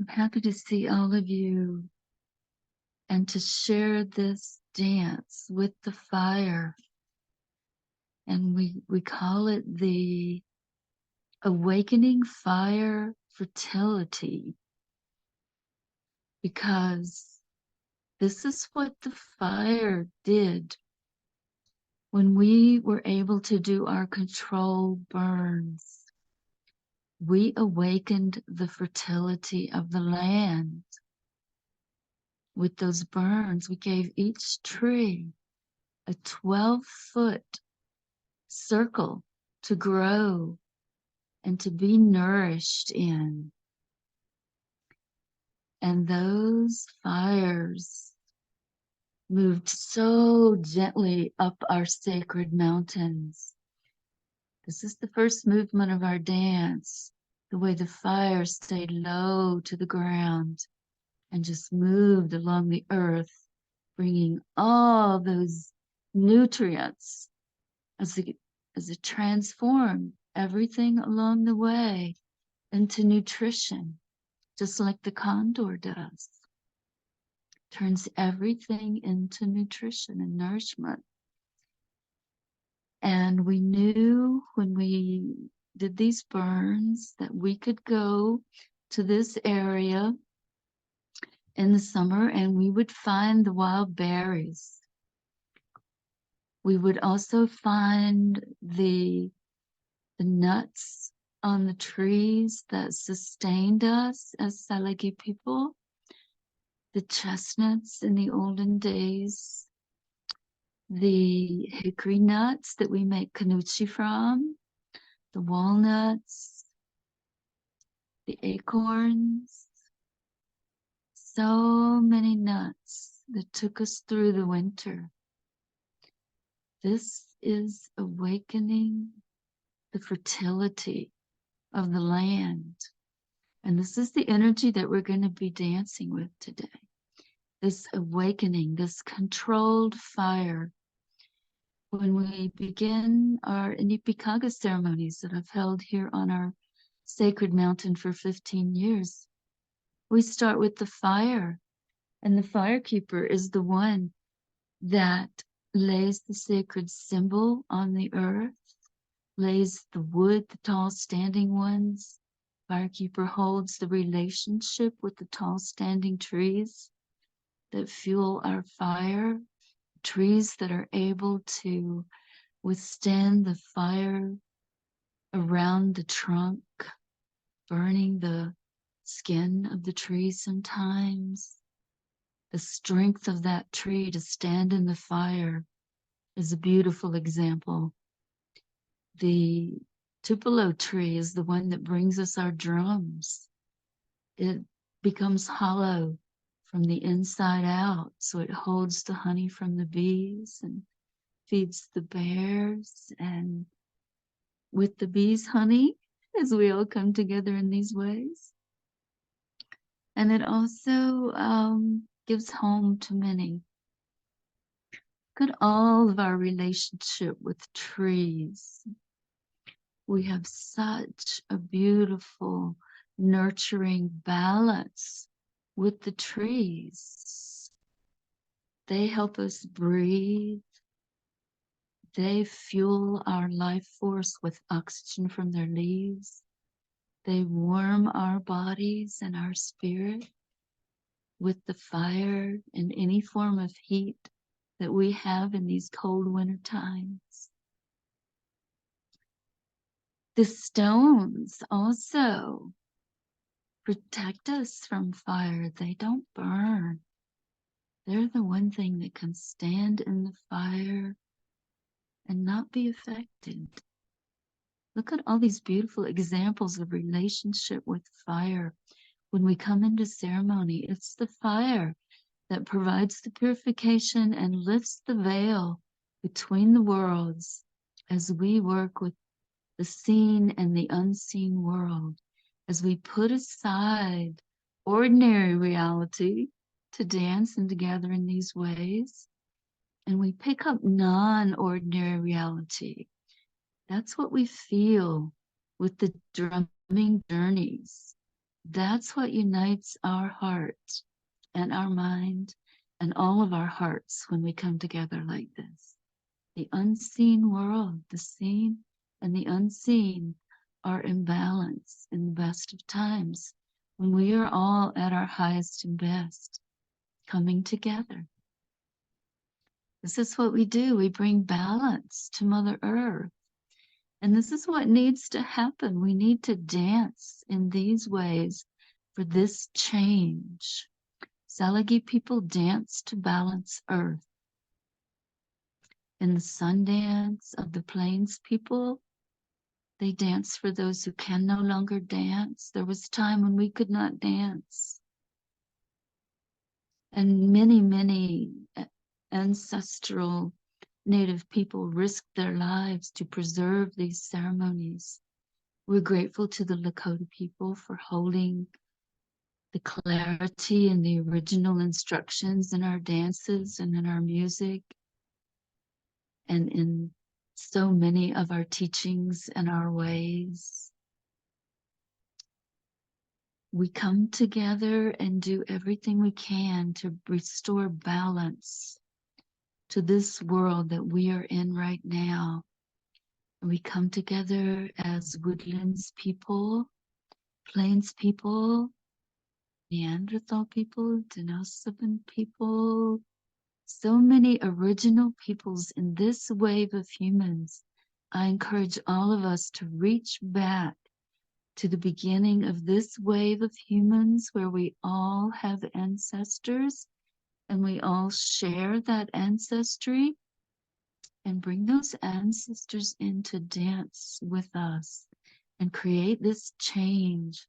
I'm happy to see all of you and to share this dance with the fire. And we call it the Awakening Fire Fertility, because this is what the fire did when we were able to do our control burns. We awakened the fertility of the land. With those burns, we gave each tree a 12-foot circle to grow and to be nourished in. And those fires moved so gently up our sacred mountains. This is the first movement of our dance, the way the fire stayed low to the ground and just moved along the earth, bringing all those nutrients as it transformed everything along the way into nutrition, just like the condor does. Turns everything into nutrition and nourishment. And we knew when we did these burns that we could go to this area in the summer and we would find the wild berries. We would also find the nuts on the trees that sustained us as Salagi people, the chestnuts in the olden days, the hickory nuts that we make kanuchi from, the walnuts, the acorns, so many nuts that took us through the winter. This is awakening the fertility of the land. And this is the energy that we're going to be dancing with today. This awakening, this controlled fire. When we begin our Inipikaga ceremonies that I've held here on our sacred mountain for 15 years, we start with the fire. And the firekeeper is the one that lays the sacred symbol on the earth, lays the wood, the tall standing ones. Firekeeper holds the relationship with the tall standing trees that fuel our fire, trees that are able to withstand the fire around the trunk, burning the skin of the tree sometimes. The strength of that tree to stand in the fire is a beautiful example. The tupelo tree is the one that brings us our drums. It becomes hollow from the inside out, so it holds the honey from the bees and feeds the bears. And with the bees' honey, as we all come together in these ways. And it also gives home to many. Look at all of our relationship with trees. We have such a beautiful, nurturing balance with the trees. They help us breathe. They fuel our life force with oxygen from their leaves. They warm our bodies and our spirit with the fire and any form of heat that we have in these cold winter times. The stones also protect us from fire. They don't burn. They're the one thing that can stand in the fire and not be affected. Look at all these beautiful examples of relationship with fire. When we come into ceremony, it's the fire that provides the purification and lifts the veil between the worlds as we work with the seen and the unseen world, as we put aside ordinary reality to dance and to gather in these ways, and we pick up non-ordinary reality. That's what we feel with the drumming journeys. That's what unites our heart and our mind and all of our hearts when we come together like this. The unseen world, the seen and the unseen, are in balance in the best of times when we are all at our highest and best, coming together. This is what we do. We bring balance to Mother Earth. And this is what needs to happen. We need to dance in these ways for this change. Salagi people dance to balance Earth. In the sun dance of the plains people, they dance for those who can no longer dance. There was a time when we could not dance. And many, many ancestral Native people risked their lives to preserve these ceremonies. We're grateful to the Lakota people for holding the clarity and the original instructions in our dances and in our music and in so many of our teachings and our ways. We come together and do everything we can to restore balance to this world that we are in right now. We come together as woodlands people, plains people, Neanderthal people, Denisovan people, so many original peoples in this wave of humans. I encourage all of us to reach back to the beginning of this wave of humans where we all have ancestors and we all share that ancestry, and bring those ancestors in to dance with us and create this change,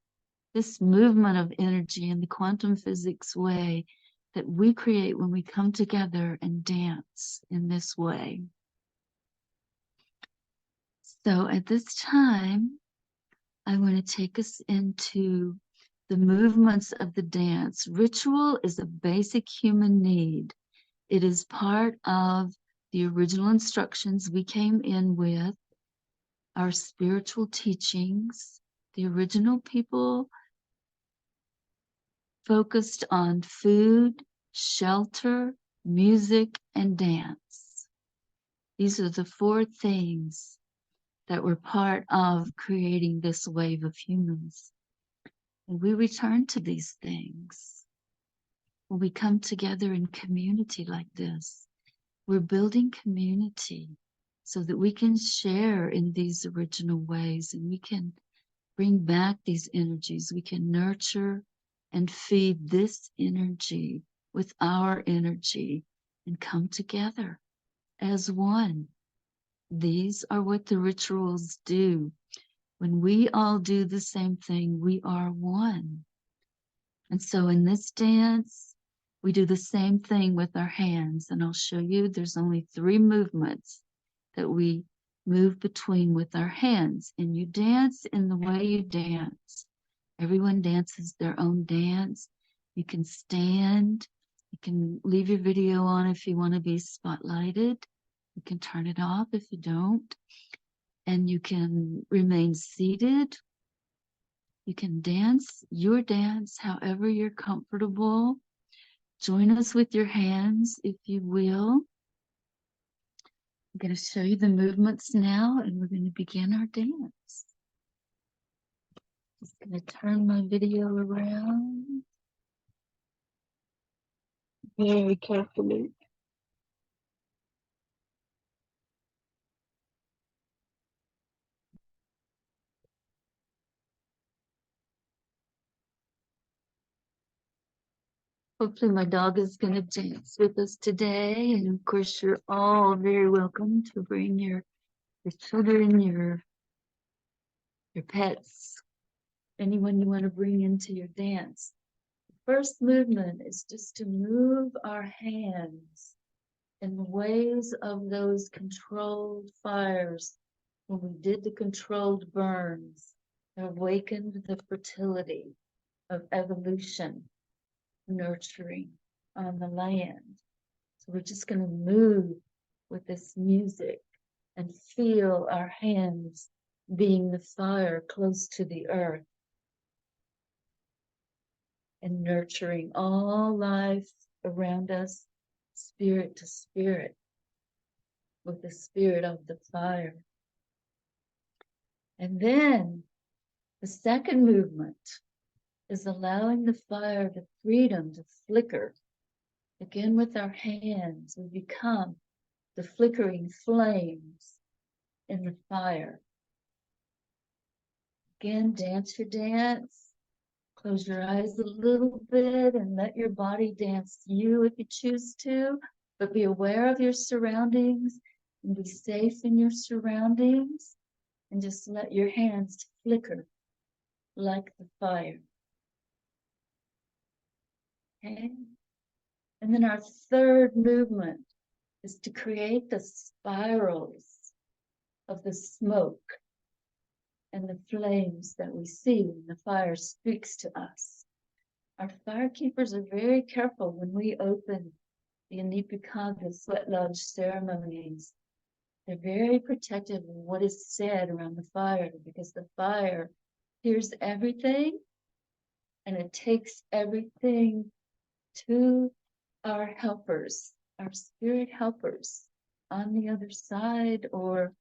this movement of energy in the quantum physics way that we create when we come together and dance in this way. So at this time, I want to take us into the movements of the dance. Ritual is a basic human need. It is part of the original instructions we came in with, our spiritual teachings. The original people focused on food, shelter, music, and dance. These are the four things that were part of creating this wave of humans. And we return to these things when we come together in community like this. We're building community so that we can share in these original ways and we can bring back these energies. We can nurture and feed this energy with our energy and come together as one. These are what the rituals do. When we all do the same thing, we are one. And so in this dance, we do the same thing with our hands. And I'll show you there's only 3 movements that we move between with our hands. And you dance in the way you dance. Everyone dances their own dance. You can stand. You can leave your video on if you want to be spotlighted. You can turn it off if you don't. And you can remain seated. You can dance your dance however you're comfortable. Join us with your hands if you will. I'm going to show you the movements now and we're going to begin our dance. Just going to turn my video around very carefully. Hopefully my dog is going to dance with us today. And of course, you're all very welcome to bring your children, your pets, anyone you want to bring into your dance. The first movement is just to move our hands in the ways of those controlled fires when we did the controlled burns that awakened the fertility of evolution, nurturing on the land. So we're just going to move with this music and feel our hands being the fire close to the earth. and nurturing all life around us, spirit to spirit, with the spirit of the fire. And then the second movement is allowing the fire the freedom to flicker. Again, with our hands, we become the flickering flames in the fire. Again, dance your dance. Close your eyes a little bit and let your body dance you if you choose to, but be aware of your surroundings and be safe in your surroundings, and just let your hands flicker like the fire. Okay? And then our third movement is to create the spirals of the smoke and the flames that we see when the fire speaks to us. Our firekeepers are very careful when we open the Anipikagha sweat lodge ceremonies. They're very protective of what is said around the fire, because the fire hears everything and it takes everything to our helpers, our spirit helpers on the other side, or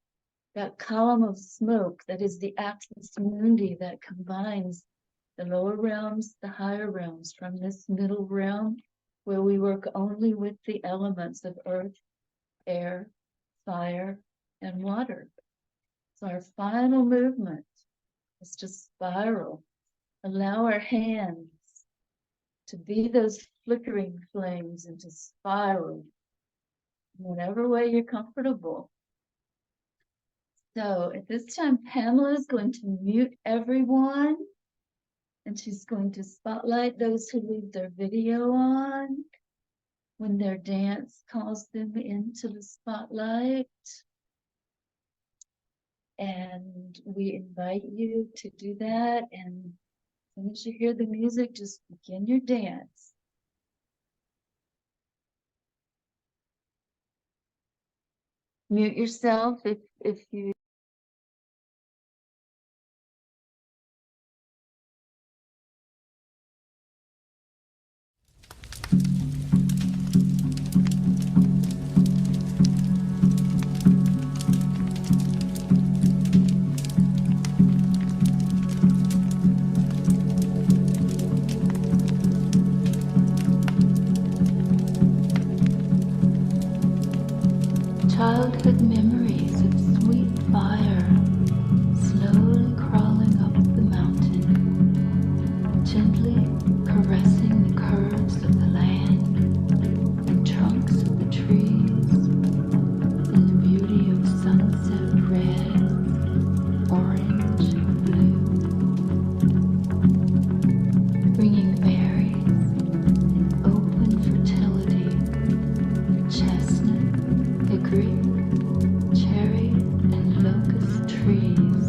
that column of smoke that is the axis mundi that combines the lower realms, the higher realms, from this middle realm where we work only with the elements of earth, air, fire, and water. So our final movement is to spiral. Allow our hands to be those flickering flames and to spiral in whatever way you're comfortable. So at this time, Pamela is going to mute everyone, and she's going to spotlight those who leave their video on when their dance calls them into the spotlight. And we invite you to do that. And as soon as you hear the music, just begin your dance. Mute yourself if you childhood memories of sweet fire slowly crawling up the mountain, gently caressing the curves of the land and trunks of the trees, in the beauty of sunset red, orange, and blue, bringing berries and open fertility for chestnut, hickory, cherry, and locust trees,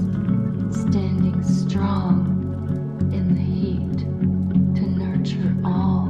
standing strong in the heat to nurture all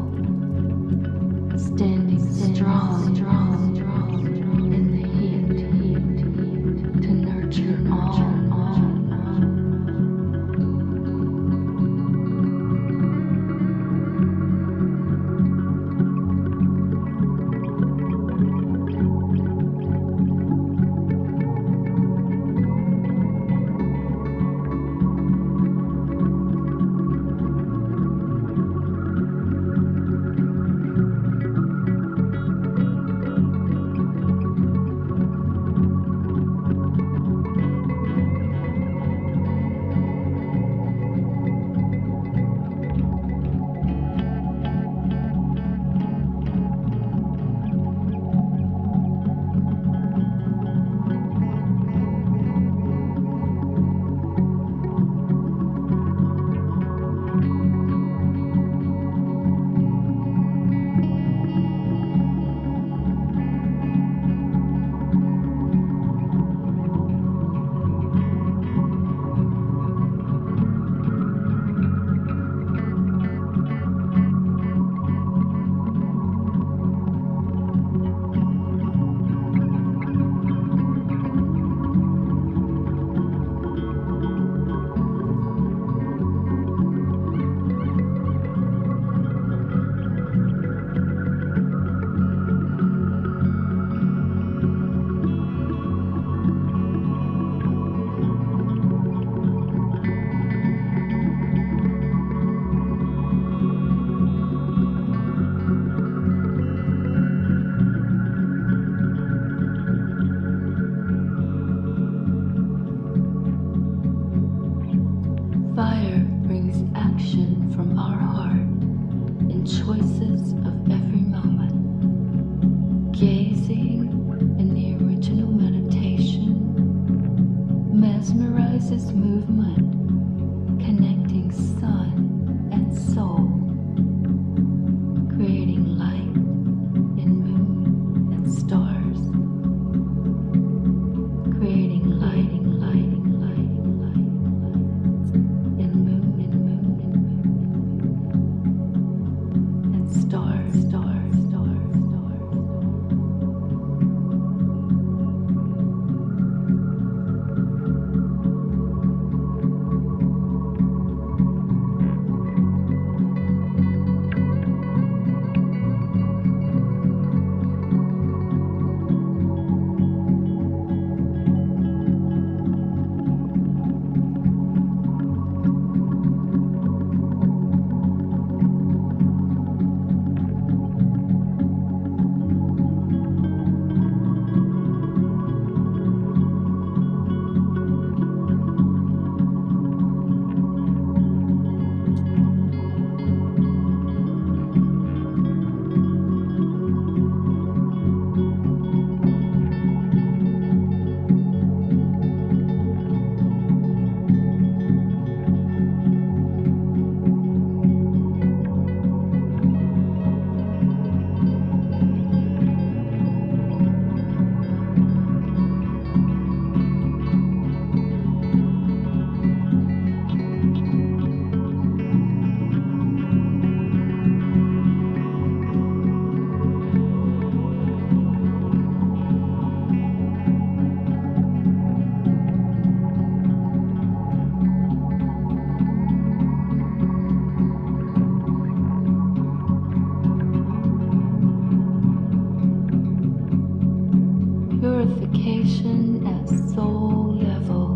soul level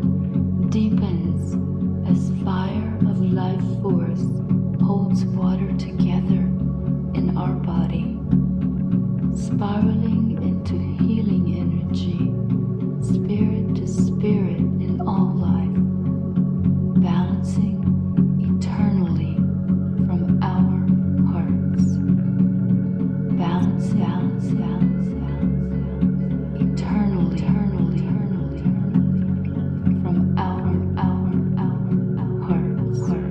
deepens as fire of life force holds water together in our body, spiraling into healing energy, spirit to spirit in all life, balancing eternally from our hearts. Balance, balance, balance, balance, eternally, eternally, eternally, from our hearts, hearts.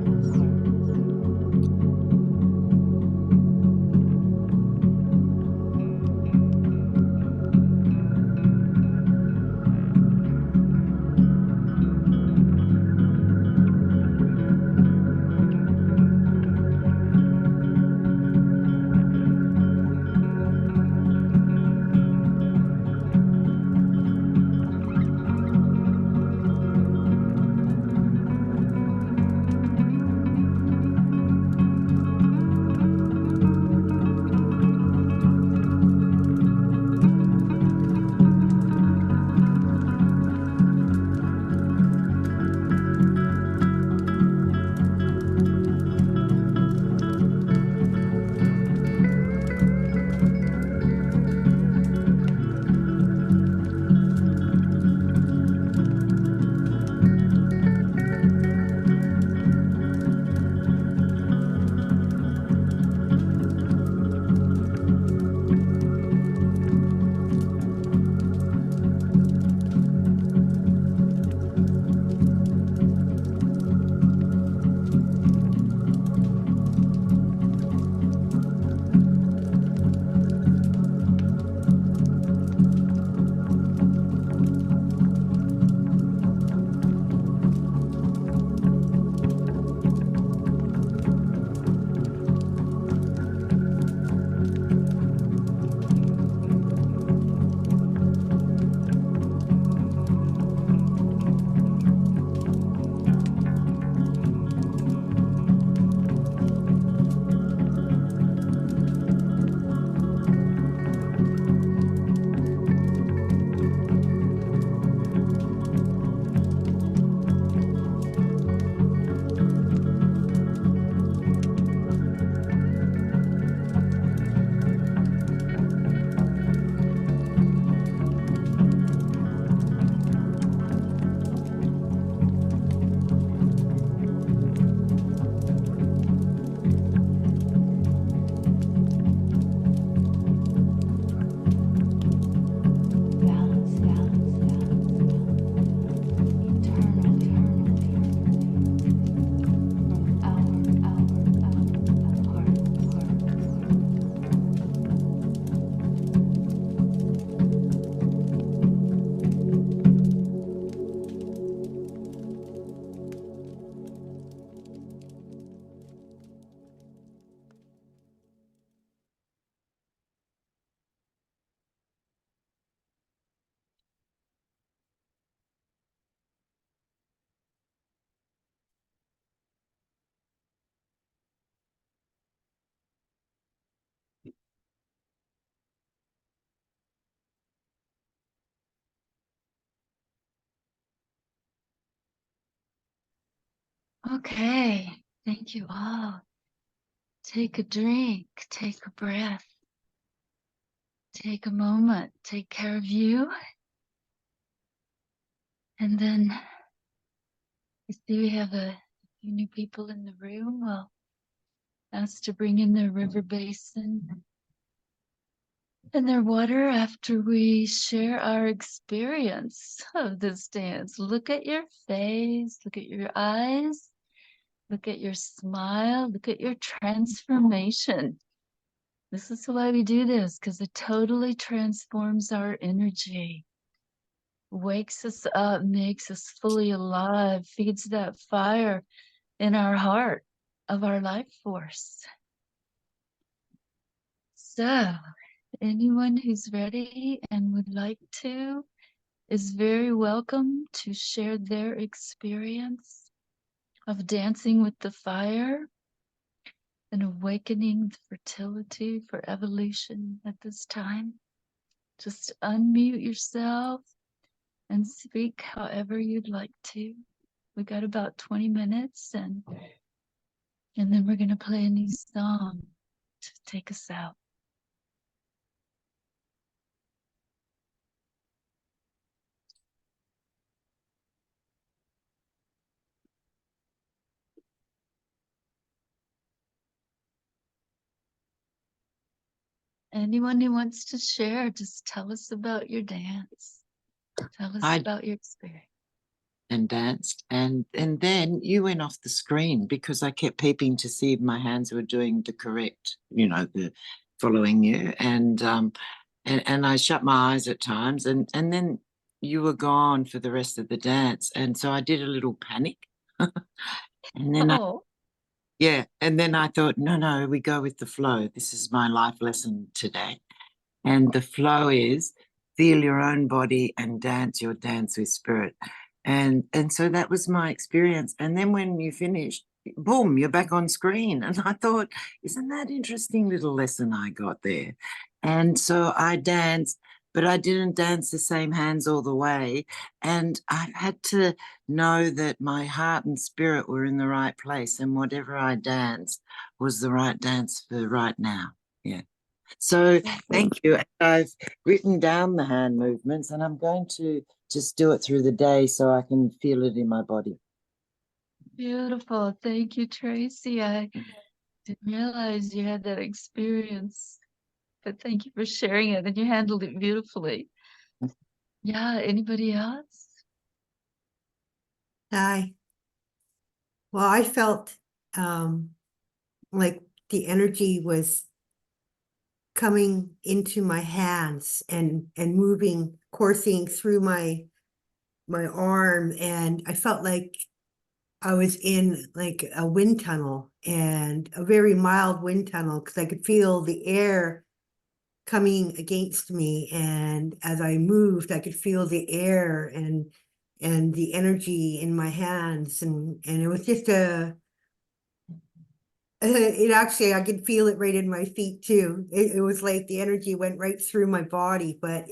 Okay, thank you all. Take a drink, take a breath, take a moment, take care of you. And then I see we have a few new people in the room. Well, asked to bring in their river basin and their water after we share our experience of this dance. Look at your face, look at your eyes, look at your smile, look at your transformation. This is why we do this, because it totally transforms our energy, wakes us up, makes us fully alive, feeds that fire in our heart of our life force. So, anyone who's ready and would like to is very welcome to share their experience of dancing with the fire and awakening the fertility for evolution at this time. Just unmute yourself and speak however you'd like to. We got about 20 minutes and then we're going to play a new song to take us out. Anyone who wants to share, just tell us about your dance. Tell us about your experience. And danced, and then you went off the screen because I kept peeping to see if my hands were doing the correct, the following you, and I shut my eyes at times, and then you were gone for the rest of the dance, and so I did a little panic, and then and then I thought, no, we go with the flow. This is my life lesson today. And the flow is feel your own body and dance your dance with spirit. And so that was my experience. And then when you finished, boom, you're back on screen. And I thought, isn't that interesting little lesson I got there? And so I danced, but I didn't dance the same hands all the way. And I had to know that my heart and spirit were in the right place. And whatever I danced was the right dance for right now. Yeah. So thank you. I've written down the hand movements and I'm going to just do it through the day so I can feel it in my body. Beautiful. Thank you, Tracy. I didn't realize you had that experience, but thank you for sharing it and you handled it beautifully. Yeah, anybody else? Hi. Well, I felt like the energy was coming into my hands and moving, coursing through my arm, and I felt like I was in like a wind tunnel, and a very mild wind tunnel, because I could feel the air coming against me, and as I moved I could feel the air and the energy in my hands, and it was just it actually, I could feel it right in my feet too. It was like the energy went right through my body, but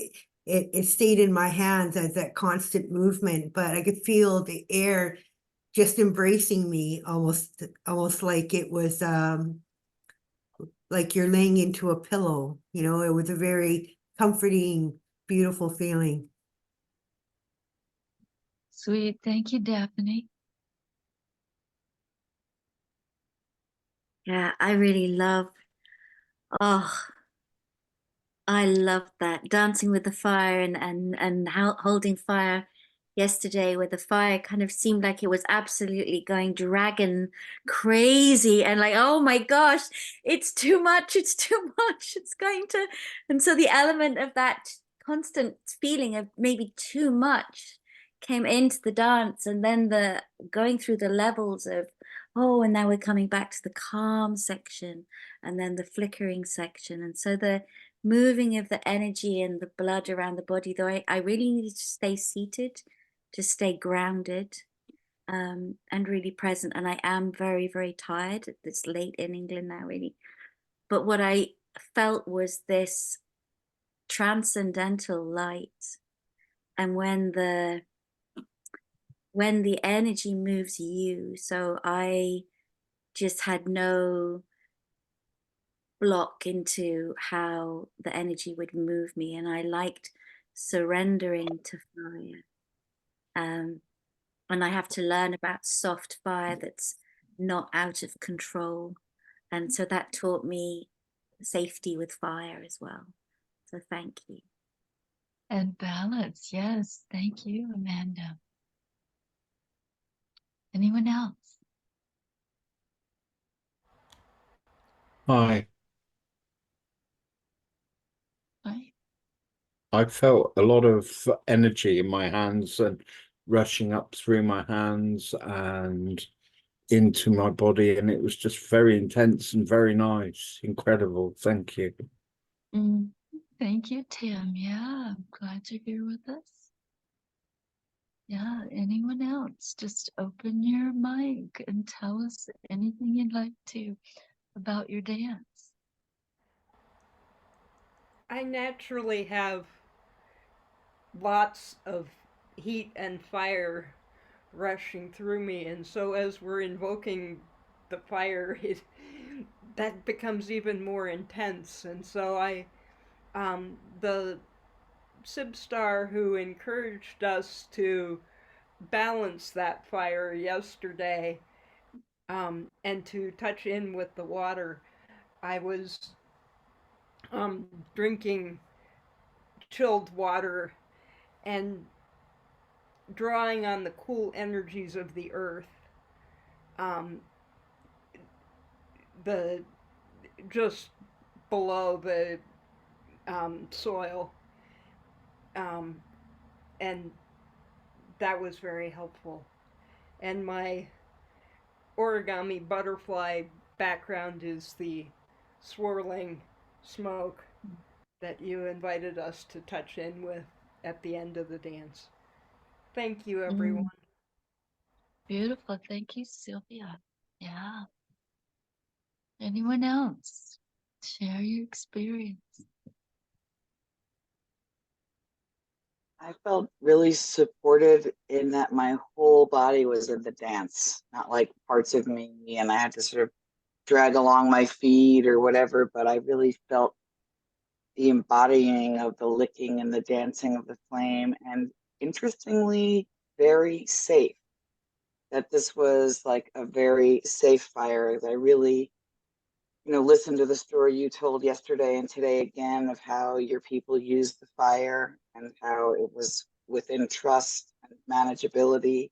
it stayed in my hands as that constant movement. But I could feel the air just embracing me, almost like it was like you're laying into a pillow. It was a very comforting, beautiful feeling. Sweet. Thank you, Daphne. Yeah, I really love, I love that dancing with the fire and holding fire yesterday, where the fire kind of seemed like it was absolutely going dragon crazy and like, oh my gosh, it's too much, it's too much, it's going to. And so the element of that constant feeling of maybe too much came into the dance, and then the going through the levels of, oh, and now we're coming back to the calm section and then the flickering section. And so the moving of the energy and the blood around the body, though I really needed to stay seated, to stay grounded, and really present. And I am very, very tired. It's late in England now, really. But what I felt was this transcendental light. And when the energy moves you, so I just had no block into how the energy would move me, and I liked surrendering to fire. And I have to learn about soft fire that's not out of control, and so that taught me safety with fire as well. So thank you. And balance. Yes. Thank you, Amanda. Anyone else? Hi. Hi. I felt a lot of energy in my hands and rushing up through my hands and into my body, and it was just very intense and very nice. Incredible. Thank you. Thank you, Tim. Yeah, I'm glad you're here with us. Yeah, anyone else? Just open your mic and tell us anything you'd like to about your dance. I naturally have lots of heat and fire rushing through me. And so as we're invoking the fire, that becomes even more intense. And so the Sibstar who encouraged us to balance that fire yesterday, and to touch in with the water, I was drinking chilled water and drawing on the cool energies of the earth, um, the just below the soil, um, and that was very helpful. And my origami butterfly background is the swirling smoke that you invited us to touch in with at the end of the dance. Thank you, everyone. Beautiful. Thank you, Sylvia. Yeah. Anyone else? Share your experience. I felt really supported in that my whole body was in the dance, not like parts of me, and I had to sort of drag along my feet or whatever, but I really felt the embodying of the licking and the dancing of the flame, and interestingly, very safe. That this was like a very safe fire. I really, listened to the story you told yesterday and today again of how your people used the fire and how it was within trust and manageability.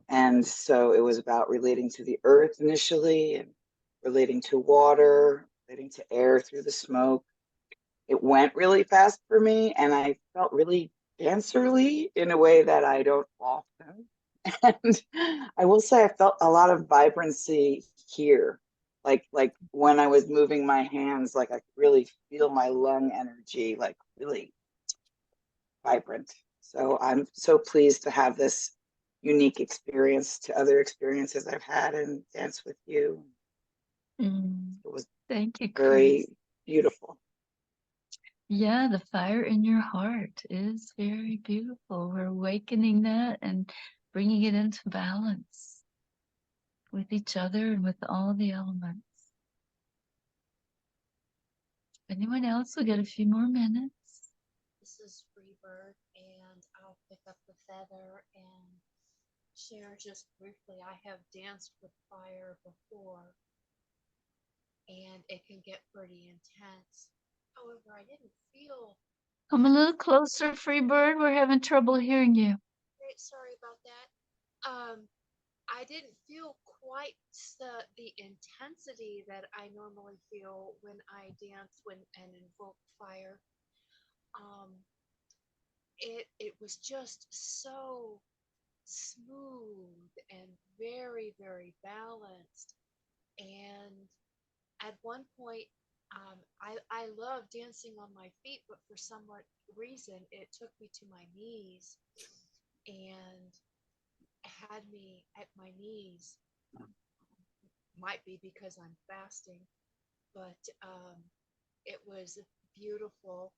And so it was about relating to the earth initially and relating to water, relating to air through the smoke. It went really fast for me and I felt really dancerly in a way that I don't often. And I will say I felt a lot of vibrancy here. Like when I was moving my hands, like I could really feel my lung energy, like really vibrant. So I'm so pleased to have this unique experience to other experiences I've had and dance with you. It was Thank you, very Chris. beautiful. Yeah, the fire in your heart is very beautiful. We're awakening that and bringing it into balance with each other and with all the elements. Anyone else? We'll get a few more minutes. This is Freebird, and I'll pick up the feather and share just briefly. I have danced with fire before, and it can get pretty intense. However, I didn't feel. Come a little closer, Freebird. We're having trouble hearing you. Sorry about that. I didn't feel quite the intensity that I normally feel when I dance and invoke fire. It was just so smooth and very, very balanced. And at one point, I love dancing on my feet, but for some reason, it took me to my knees and had me at my knees. Might be because I'm fasting, but it was beautiful.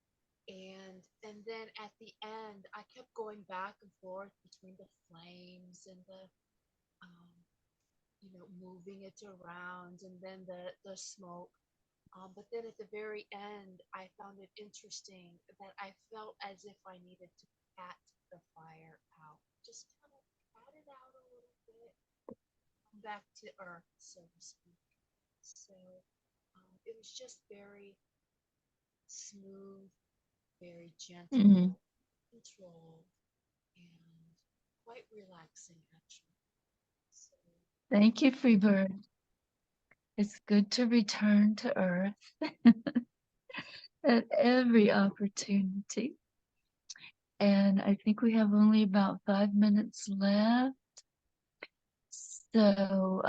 And then at the end, I kept going back and forth between the flames and the moving it around, and then the smoke. But then at the very end, I found it interesting that I felt as if I needed to pat the fire out, just kind of pat it out a little bit, back to earth, so to speak. So it was just very smooth, very gentle, controlled, and quite relaxing, actually. So, Thank you, Freebird. It's good to return to earth at every opportunity. And I think we have only about 5 minutes left. So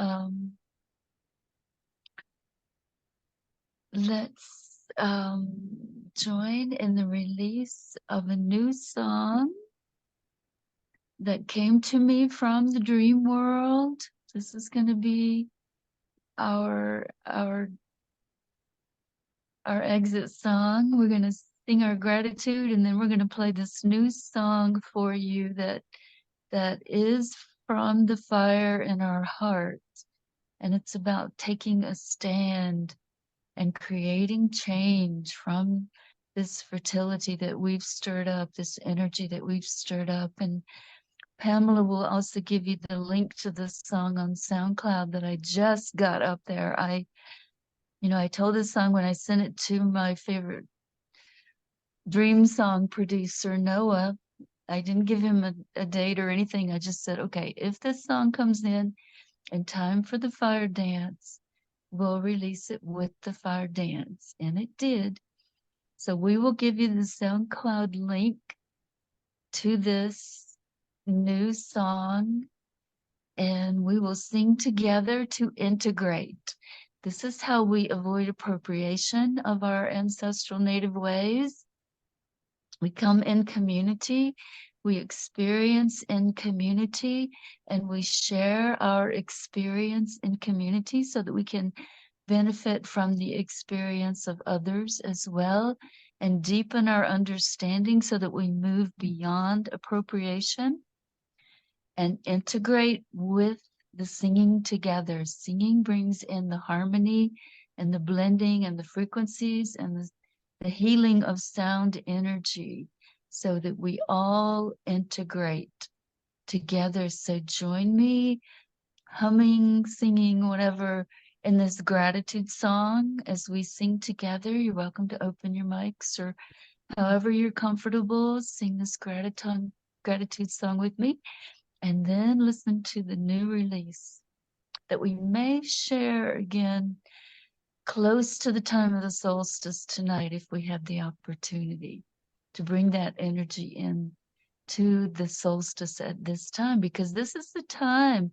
let's join in the release of a new song that came to me from the dream world. This is going to be our exit song. We're going to sing our gratitude, and then we're going to play this new song for you that is from the fire in our heart. And it's about taking a stand and creating change from this fertility that we've stirred up, this energy that we've stirred up. And Pamela will also give you the link to this song on SoundCloud that I just got up there. I told this song when I sent it to my favorite dream song producer, Noah. I didn't give him a date or anything. I just said, okay, if this song comes in time for the fire dance, we'll release it with the fire dance. And it did. So we will give you the SoundCloud link to this new song, and we will sing together to integrate. This is how we avoid appropriation of our ancestral native ways. We come in community, we experience in community, and we share our experience in community so that we can benefit from the experience of others as well, and deepen our understanding so that we move beyond appropriation and integrate with the singing together. Singing brings in the harmony and the blending and the frequencies and the healing of sound energy so that we all integrate together. So join me humming, singing, whatever, in this gratitude song as we sing together. You're welcome to open your mics or however you're comfortable. Sing this gratitude song with me, and then listen to the new release that we may share again close to the time of the solstice tonight, if we have the opportunity to bring that energy in to the solstice at this time, because this is the time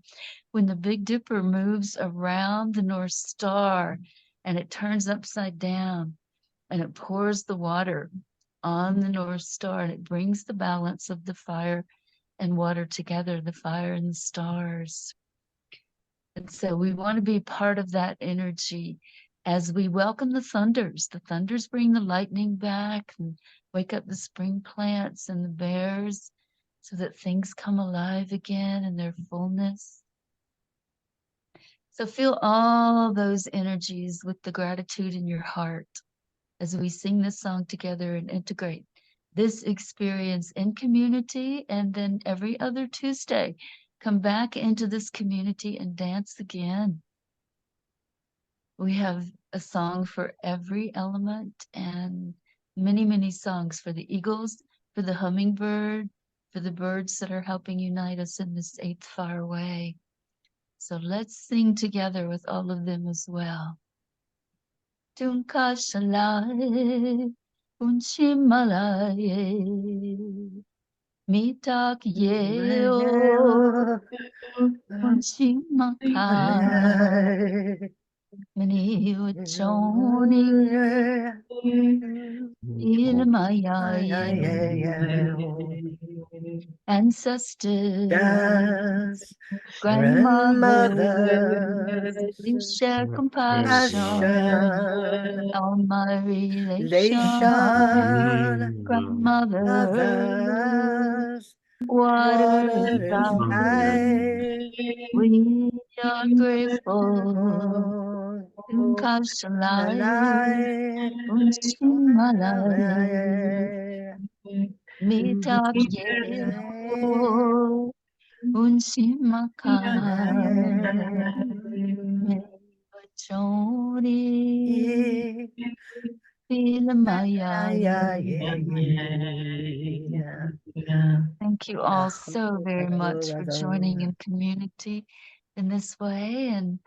when the Big Dipper moves around the North Star and it turns upside down and it pours the water on the North Star, and it brings the balance of the fire and water together, the fire and the stars. And so we want to be part of that energy as we welcome the thunders. The thunders bring the lightning back and wake up the spring plants and the bears so that things come alive again in their fullness. So feel all those energies with the gratitude in your heart as we sing this song together and integrate this experience in community. And then every other Tuesday, come back into this community and dance again. We have a song for every element and many, many songs for the eagles, for the hummingbird, for the birds that are helping unite us in this eighth fire way. So let's sing together with all of them as well. Tunka shalai, unshimalaye, mitak yeo, unshimaka, mani uchoni, ilmayaye, ancestors, Yes, grandmothers, please share compassion passion, on my relation. relation, Grandmother, others, water and water and sky, sky, we are grateful. grateful, Kashalai, alive, Unchimalai, Mitak Yeo, Unchimaka, Mechori, Filamayai. Thank you all so very much for joining in community in this way. And